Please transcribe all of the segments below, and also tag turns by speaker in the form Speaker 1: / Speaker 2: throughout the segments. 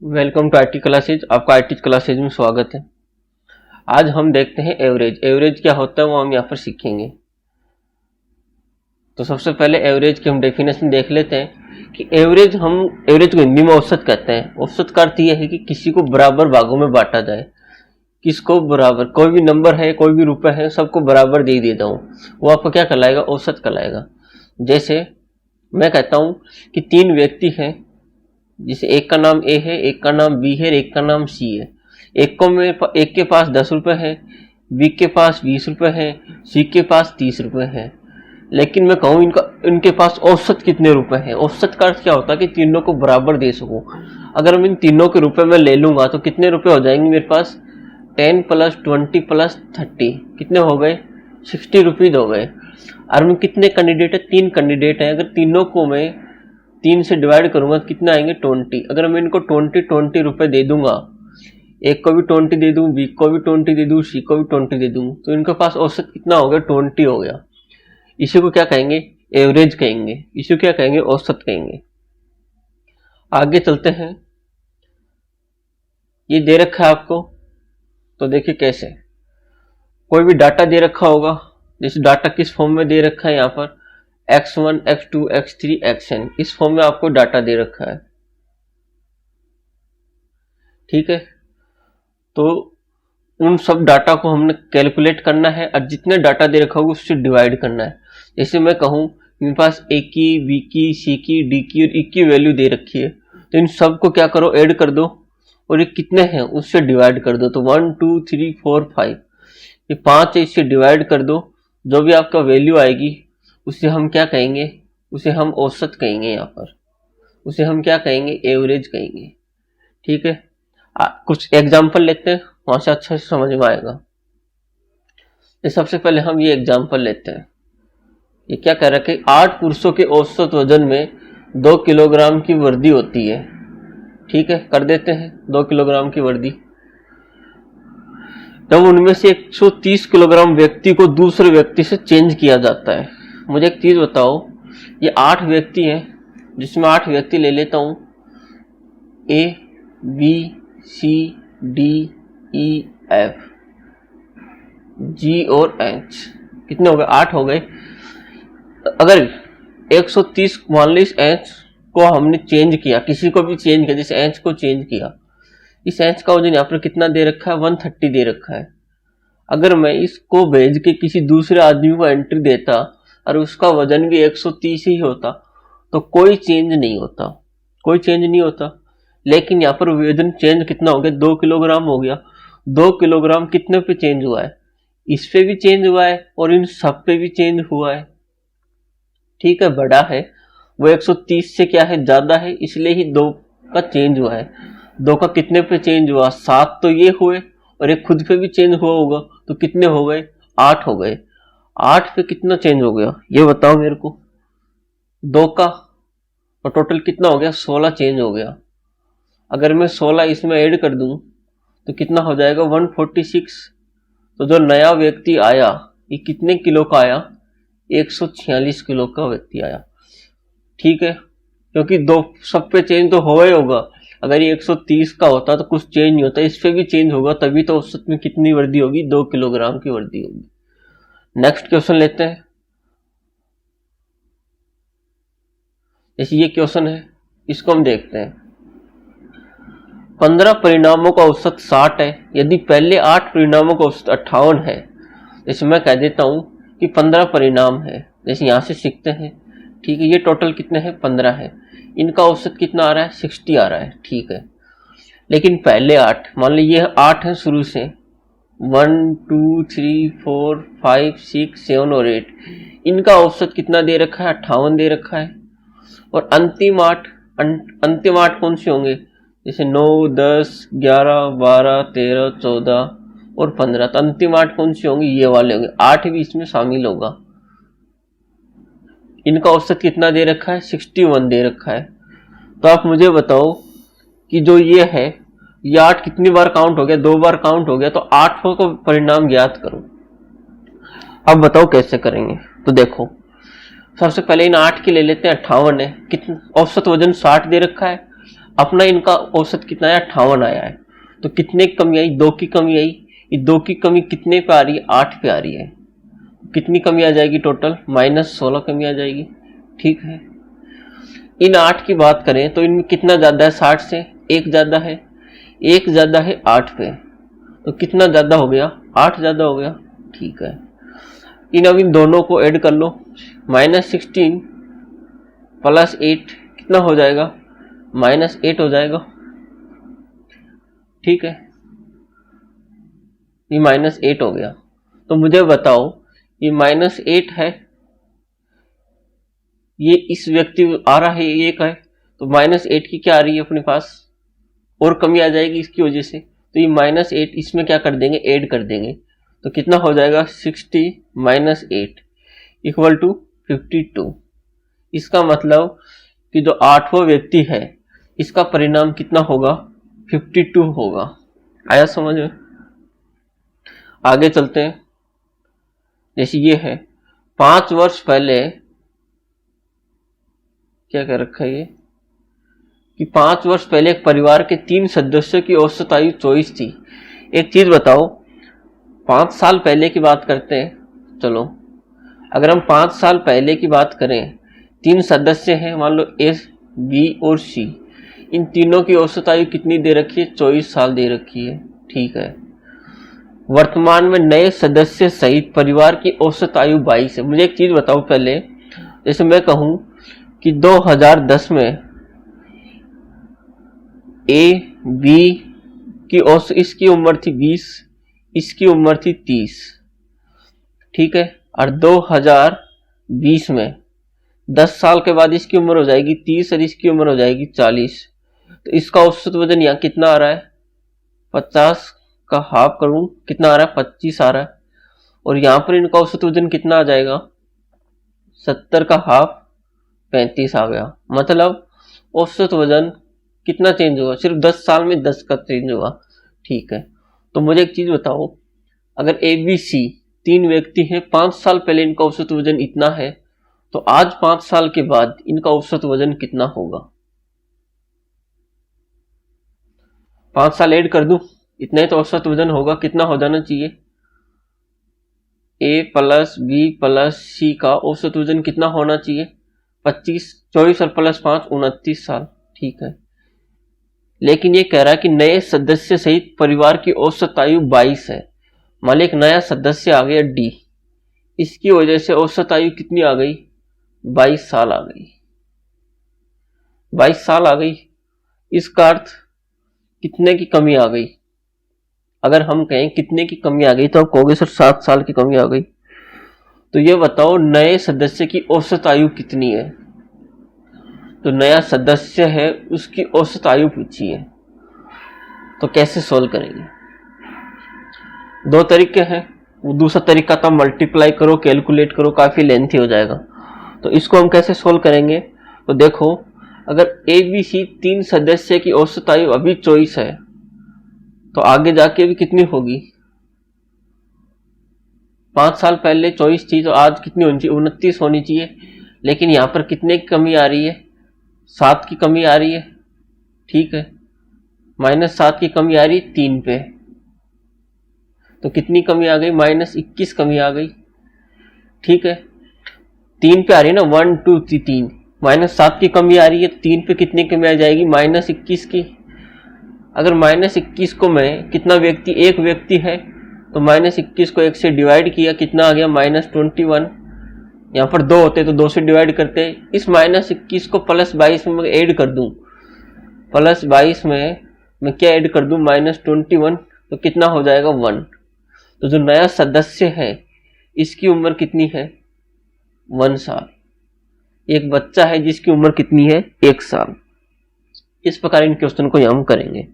Speaker 1: Welcome to IT classes. आपका IT classes में स्वागत है। आज हम देखते हैं एवरेज। एवरेज क्या होता है वो हम यहाँ पर सीखेंगे। तो सबसे पहले एवरेज की हम डेफिनेशन देख लेते हैं कि एवरेज को हिंदी में औसत कहते हैं। औसत का अर्थ यह है कि किसी को बराबर भागों में बांटा जाए। किसको बराबर, कोई भी नंबर है, कोई भी रुपए है, सबको बराबर दे देता हूँ, वो आपको क्या कहलाएगा? औसत कहलाएगा। जैसे मैं कहता हूँ कि 3 व्यक्ति हैं, जिसे एक का नाम ए है, एक का नाम बी है, एक का नाम सी है। एक के पास 10 रुपए है, बी के पास 20 रुपए है, सी के पास 30 रुपए है। लेकिन मैं कहूँ इनके पास औसत कितने रुपए हैं। औसत का अर्थ क्या होता है कि तीनों को बराबर दे सकूं। अगर मैं इन तीनों के रुपए में ले लूंगा तो कितने रुपए हो जाएंगे मेरे पास? 10 + 20 + 30 कितने हो गए? 60 रुपीज हो गए। और मैं कितने कैंडिडेट है? 3 कैंडिडेट है। अगर तीनों को मैं 3 से डिवाइड करूंगा तो कितना आएंगे? 20। अगर मैं इनको 20 रुपए दे दूंगा, एक को भी 20 दे दूं, बी को भी 20 दे दूं, सी को भी 20 दे दूं, तो इनके पास औसत कितना हो गया? 20 हो गया। इसी को क्या कहेंगे? एवरेज कहेंगे। इसी को क्या कहेंगे? औसत कहेंगे। आगे चलते हैं। ये दे रखा है आपको, तो देखिए कैसे। कोई भी डाटा दे रखा होगा, जैसे डाटा किस फॉर्म में दे रखा है यहाँ पर, x1 x2 x3 xn, इस फॉर्म में आपको डाटा दे रखा है। ठीक है, तो उन सब डाटा को हमने कैलकुलेट करना है और जितने डाटा दे रखा होगा उससे डिवाइड करना है। जैसे मैं कहूँ मेरे पास ए की, बी की, सी की, डी की और ई की वैल्यू दे रखी है, तो इन सब को क्या करो? ऐड कर दो और ये कितने हैं उससे डिवाइड कर दो। तो 1 2 3 4 5, ये 5 है, इससे डिवाइड कर दो। जो भी आपका वैल्यू आएगी उसे हम क्या कहेंगे? उसे हम औसत कहेंगे। यहाँ पर उसे हम क्या कहेंगे? एवरेज कहेंगे। ठीक है, कुछ एग्जाम्पल लेते हैं, वहां से अच्छा से समझ में आएगा। तो सबसे पहले हम ये एग्जाम्पल लेते हैं। ये क्या कह रहा है कि 8 पुरुषों के औसत वजन में 2 किलोग्राम की वृद्धि होती है। ठीक है, कर देते हैं 2 किलोग्राम की वृद्धि। तब उनमें से 130 किलोग्राम व्यक्ति को दूसरे व्यक्ति से चेंज किया जाता है। मुझे एक चीज बताओ, ये 8 व्यक्ति हैं, जिसमें 8 व्यक्ति ले लेता हूं, A B C D E F G और एच। कितने हो गए? 8 हो गए। अगर 130 मान लो, इस एच को हमने चेंज किया, किसी को भी चेंज किया, जैसे एच को चेंज किया, इस एच का वजन यहाँ पर कितना दे रखा है? 130 दे रखा है। अगर मैं इसको भेज के किसी दूसरे आदमी को एंट्री देता और उसका वजन भी 130 ही होता तो कोई चेंज नहीं होता, कोई चेंज नहीं होता। लेकिन यहाँ पर वजन चेंज कितना हो गया? 2 किलोग्राम हो गया। 2 किलोग्राम कितने पे चेंज हुआ है? इस पे भी चेंज हुआ है और इन सब पे भी चेंज हुआ है। ठीक है, बड़ा है वो 130 से क्या है? ज्यादा है, इसलिए ही 2 का चेंज हुआ है। 2 का कितने पे चेंज हुआ? 7 तो ये हुए और एक खुद पे भी चेंज हुआ होगा, तो कितने हो गए? 8 हो गए। 8 पे कितना चेंज हो गया ये बताओ मेरे को? 2 का, और टोटल कितना हो गया? 16 चेंज हो गया। अगर मैं 16 इसमें ऐड कर दूं तो कितना हो जाएगा? 146। तो जो नया व्यक्ति आया ये कितने किलो का आया? 146 किलो का व्यक्ति आया। ठीक है, क्योंकि 2 सब पे चेंज तो हो ही होगा। अगर ये 130 का होता तो कुछ चेंज नहीं होता, इस पे भी चेंज होगा, तभी तो औसत में कितनी वृद्धि होगी? 2 किलोग्राम की वृद्धि होगी। नेक्स्ट क्वेश्चन लेते हैं। जैसे ये क्वेश्चन है, इसको हम देखते हैं। 15 परिणामों का औसत 60 है, यदि पहले 8 परिणामों का औसत 58 है। जैसे मैं कह देता हूं कि 15 परिणाम है, जैसे यहां से सीखते हैं। ठीक है, ये टोटल कितने हैं? 15 है। इनका औसत कितना आ रहा है? 60 आ रहा है। ठीक है, लेकिन पहले 8, मान लीजिए ये 8 है शुरू से, 1 2 3 4 5 6 7 और 8, इनका औसत कितना दे रखा है? 58 दे रखा है। और अंतिम 8 कौन से होंगे? जैसे 9 10 11 12 13 14 और 15, तो अंतिम 8 कौन से होंगे? ये वाले होंगे। 8 भी इसमें शामिल होगा। इनका औसत कितना दे रखा है? 61 दे रखा है। तो आप मुझे बताओ कि जो ये है, ये 8 कितनी बार काउंट हो गया? 2 बार काउंट हो गया। तो 8 को परिणाम ज्ञात करो। अब बताओ कैसे करेंगे? तो देखो, सबसे पहले इन 8 की ले लेते हैं। 58 है। कितना? औसत वजन 60 दे रखा है। अपना इनका औसत कितना आया, 58 आया है। तो कितने की कमी आई, 2 की कमी आई। ये 2 की कमी कितने पे आ रही है, 8 पे आ रही है। कितनी कमी आ जाएगी टोटल, -16 कमी आ जाएगी। ठीक है, इन 8 की बात करें तो इनमें कितना ज्यादा है, 60 से 1 ज्यादा है, 1 ज्यादा है 8 पे, तो कितना ज्यादा हो गया, 8 ज्यादा हो गया। ठीक है, अब इन दोनों को ऐड कर लो, -16 + 8 कितना हो जाएगा, -8 हो जाएगा। ठीक है, ये -8 हो गया। तो मुझे बताओ ये -8 है, ये इस व्यक्ति आ रहा है, ये एक है, तो -8 की क्या आ रही है अपने पास, और कमी आ जाएगी इसकी वजह से। तो ये -8 इसमें क्या कर देंगे, ऐड कर देंगे। तो कितना हो जाएगा, 60 - 8 = 52। इसका मतलब कि जो 8वां व्यक्ति है इसका परिणाम कितना होगा, 52 होगा। आया समझ में? आगे चलते हैं। जैसे ये है 5 वर्ष पहले, क्या कह रखा है ये, कि 5 वर्ष पहले एक परिवार के 3 सदस्यों की औसत आयु 24 थी। एक चीज बताओ, 5 साल पहले की बात करते हैं। चलो, अगर हम 5 साल पहले की बात करें, 3 सदस्य हैं, मान लो ए, बी और सी। इन तीनों की औसत आयु कितनी दे रखी है, 24 साल दे रखी है। ठीक है, वर्तमान में नए सदस्य सहित परिवार की औसत आयु 22 है। मुझे एक चीज बताओ पहले, जैसे मैं कहूं कि 2010 में ए बी की औसत, इसकी उम्र थी 20, इसकी उम्र थी 30। ठीक है, और 2020 में 10 साल के बाद इसकी उम्र हो जाएगी 30 और इसकी उम्र हो जाएगी 40। तो इसका औसत वजन यहाँ कितना आ रहा है, 50 का हाफ करूं कितना आ रहा है, 25 आ रहा है। और यहाँ पर इनका औसत वजन कितना आ जाएगा, 70 का हाफ 35 आ गया। मतलब औसत वजन कितना चेंज हुआ, सिर्फ 10 साल में 10 का चेंज हुआ। ठीक है, तो मुझे एक चीज बताओ, अगर ए बी सी 3 व्यक्ति हैं, 5 साल पहले इनका औसत वजन इतना है, तो आज 5 साल के बाद इनका औसत वजन कितना होगा। 5 साल ऐड कर दूं, इतना ही तो औसत वजन होगा। कितना हो जाना चाहिए, ए + बी + सी का औसत वजन कितना होना चाहिए, 25, 24 और +5 29 साल। ठीक है, लेकिन ये कह रहा है कि नए सदस्य सहित परिवार की औसत आयु 22 है। मान लो एक नया सदस्य आ गया डी, इसकी वजह से औसत आयु कितनी आ गई, 22 साल आ गई। 22 साल आ गई, इसका अर्थ कितने की कमी आ गई। अगर हम कहें कितने की कमी आ गई, तो आप कहोगे सर 7 साल की कमी आ गई। तो ये बताओ नए सदस्य की औसत आयु कितनी है। तो नया सदस्य है उसकी औसत आयु पूछी है, तो कैसे सोल्व करेंगे। 2 तरीके हैं, दूसरा तरीका था मल्टीप्लाई करो कैलकुलेट करो, काफी लेंथी हो जाएगा। तो इसको हम कैसे सोल्व करेंगे, तो देखो, अगर ए बी सी 3 सदस्य की औसत आयु अभी 24 है, तो आगे जाके भी कितनी होगी, 5 साल पहले 24 थी, तो आज कितनी होनी चाहिए, 29 होनी चाहिए। लेकिन यहां पर कितने की कमी आ रही है, 7 की कमी आ रही है। ठीक है, -7 की कमी आ रही है 3 पे, तो कितनी कमी आ गई, -21 कमी आ गई। ठीक है, 3 पे आ रही है ना, 1 2 3, -7 की कमी आ रही है, 3 पे कितनी कमी आ जाएगी, -21 की। अगर -21 को मैं, कितना व्यक्ति, एक व्यक्ति है, तो -21 को 1 से डिवाइड किया, कितना आ गया, -21। यहाँ पर 2 होते तो 2 से डिवाइड करते। इस -21 को +22 में मैं ऐड कर दूं, +22 में मैं क्या ऐड कर दूं, -21, तो कितना हो जाएगा, 1। तो जो नया सदस्य है इसकी उम्र कितनी है, 1 साल। एक बच्चा है जिसकी उम्र कितनी है, 1 साल। इस प्रकार इन क्वेश्चन को हम करेंगे।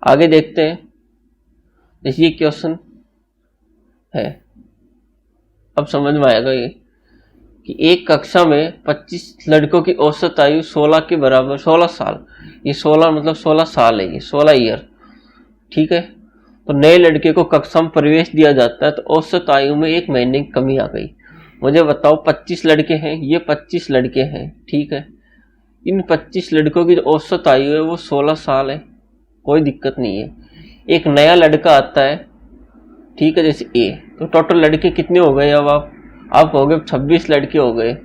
Speaker 1: आगे देखते हैं, जैसे ये क्वेश्चन है, अब समझ में आएगा ये कि एक कक्षा में 25 लड़कों की औसत आयु 16 के बराबर, 16 साल, ये 16 मतलब 16 साल है, ये 16 ईयर। ठीक है, तो नए लड़के को कक्षा में प्रवेश दिया जाता है, तो औसत आयु में 1 महीने की कमी आ गई। मुझे बताओ 25 लड़के हैं, ये 25 लड़के हैं। ठीक है, इन 25 लड़कों की जो औसत आयु है वो 16 साल है, कोई दिक्कत नहीं है। एक नया लड़का आता है, ठीक है, जैसे ए, तो टोटल लड़के कितने हो गए, अब आप हो गए 26 लड़के हो गए,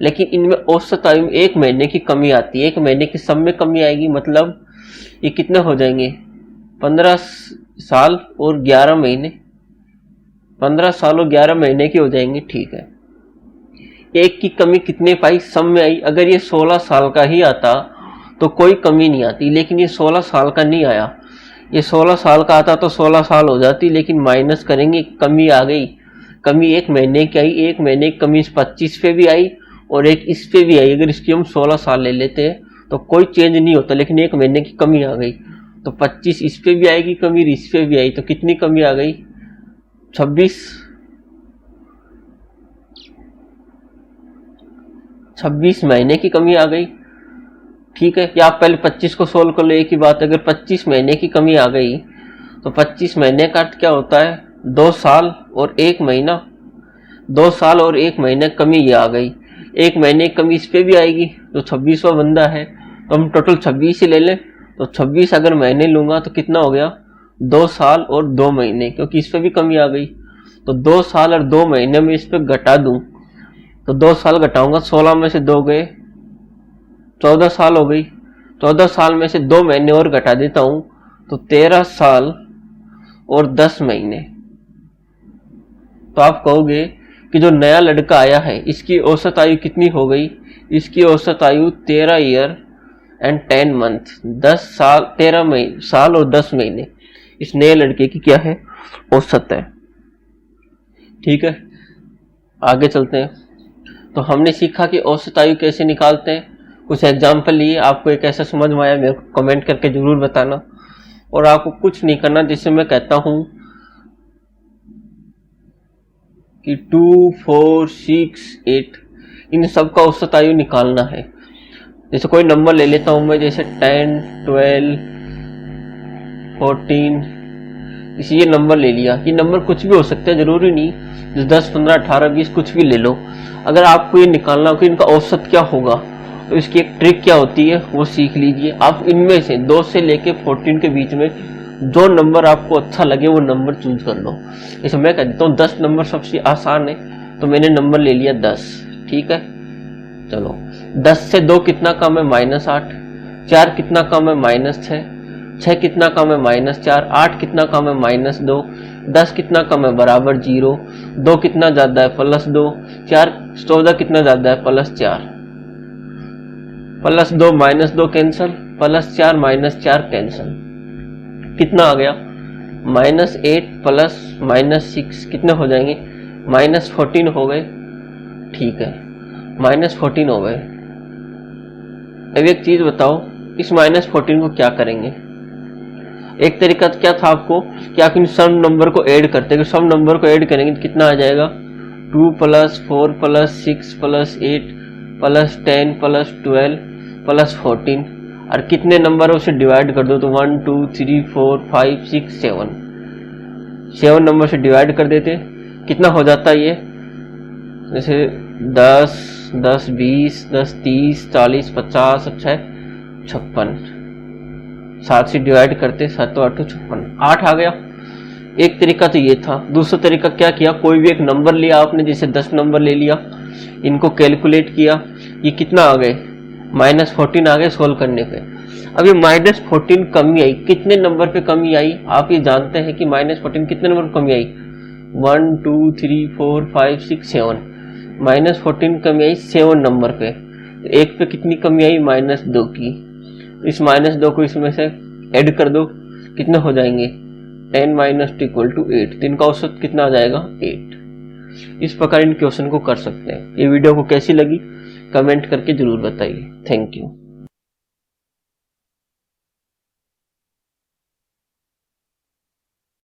Speaker 1: लेकिन इनमें औसत आयु में 1 महीने की कमी आती है, 1 महीने की सब में कमी आएगी, मतलब ये कितने हो जाएंगे, 15 साल और 11 महीने, 15 साल और 11 महीने की हो जाएंगे, ठीक है। एक की कमी कितने पाई, सब में आई। अगर ये 16 साल का ही आता तो कोई कमी नहीं आती, लेकिन ये 16 साल का नहीं आया, ये 16 साल का आता तो 16 साल हो जाती, लेकिन माइनस करेंगे, कमी आ गई, कमी 1 महीने की आई, 1 महीने की कमी इस 25 पे भी आई और एक इस पे भी आई। अगर इसकी हम 16 साल ले लेते हैं तो कोई चेंज नहीं होता, लेकिन 1 महीने की कमी आ गई तो 25 इस पे भी आएगी कमी, इस पे भी आई, तो कितनी कमी आ गई, 26 महीने की कमी आ गई, ठीक है। या आप पहले 25 को सोल्व कर लो, एक ही बात, अगर 25 महीने की कमी आ गई तो 25 महीने का अर्थ क्या होता है, 2 साल और 1 महीना, 2 साल और 1 महीने कमी ये आ गई, 1 महीने की कमी इस पे भी आएगी, तो 26वां बंदा है, तो हम टोटल 26 ही ले लें, तो 26 अगर महीने लूंगा तो कितना हो गया, 2 साल और 2 महीने, क्योंकि इस पे भी कमी आ गई, तो 2 साल और 2 महीने में इस पे घटा दूं तो 2 साल घटाऊंगा, 16 में से 2 गए, 14 साल हो गई, 14 साल में से 2 महीने और घटा देता हूं तो 13 साल और 10 महीने। तो आप कहोगे कि जो नया लड़का आया है इसकी औसत आयु कितनी हो गई, इसकी औसत आयु 13 ईयर एंड 10 मंथ, 10 साल 13 साल और 10 महीने इस नए लड़के की क्या है, औसत है, ठीक है। आगे चलते हैं। तो हमने सीखा कि औसत आयु कैसे निकालते हैं, कुछ एग्जाम्पल लिए, आपको एक ऐसा समझ में आया मेरे को कमेंट करके जरूर बताना, और आपको कुछ नहीं करना, जिससे मैं कहता हूं कि 2, 4, 6, 8 इन सब का औसत आयु निकालना है। जैसे कोई नंबर ले लेता हूं मैं, जैसे 10, 12, 14, इसी ये नंबर ले लिया, ये नंबर कुछ भी हो सकता है, जरूरी नहीं, 10, 15, 18, 20 कुछ भी ले लो। अगर आपको ये निकालना हो कि इनका औसत क्या होगा, तो इसकी एक ट्रिक क्या होती है वो सीख लीजिए। आप इनमें से 2 से लेके 14 के बीच में जो नंबर आपको अच्छा लगे वो नंबर चूज कर लो। जैसे मैं कहता हूँ 10 नंबर सबसे आसान है, तो मैंने नंबर ले लिया 10, ठीक है। चलो 10 से 2 कितना कम है, -8, 4 कितना कम है, -6, 6 कितना कम है, -4, 8 कितना कम है, -2, 10 कितना कम है, बराबर 0, 2 कितना ज्यादा है, +2, 4 14 कितना ज्यादा है, +4, +2 -2 कैंसल, +4 -4 कैंसल, कितना आ गया, -8 प्लस -6 कितने हो जाएंगे, -14 हो गए, ठीक है, -14 हो गए। अब एक चीज बताओ, इस -14 को क्या करेंगे। एक तरीका क्या था आपको कि आप इन सम नंबर को ऐड करते हैं, सम नंबर को ऐड करेंगे तो कितना आ जाएगा, 2 + 4 + 6 + 8 + 10 + 12 + 14, और कितने नंबर उसे डिवाइड कर दो, तो 1 2 3 4 5 6 7 नंबर से डिवाइड कर देते, कितना हो जाता है ये, जैसे 10 10 20 10 30 40 50 अच्छा 56, 7 से डिवाइड करते, 7 8 56, 8 आ गया। एक तरीका तो ये था। दूसरा तरीका क्या किया, कोई भी एक नंबर लिया आपने, जैसे 10 नंबर ले लिया, इनको कैलकुलेट किया, ये कितना आ गए, -14 आ गए सोल्व करने पे। अब ये -14 कमी आई, कितने नंबर पे कमी आई, आप ये जानते हैं कि -14 कितने नंबर पे कमी आई, 1 2 3 4 5 6 7, -14 कमी आई 7 नंबर पे। एक पे कितनी कमी आई, -2 की, इस -2 को इसमें से ऐड कर दो, कितने हो जाएंगे, 10 - 2 = 8, तो इनका औसत कितना आ जाएगा, 8। इस प्रकार इन क्वेश्चन को कर सकते हैं। ये वीडियो को कैसी लगी कमेंट करके जरूर बताइए। Thank you.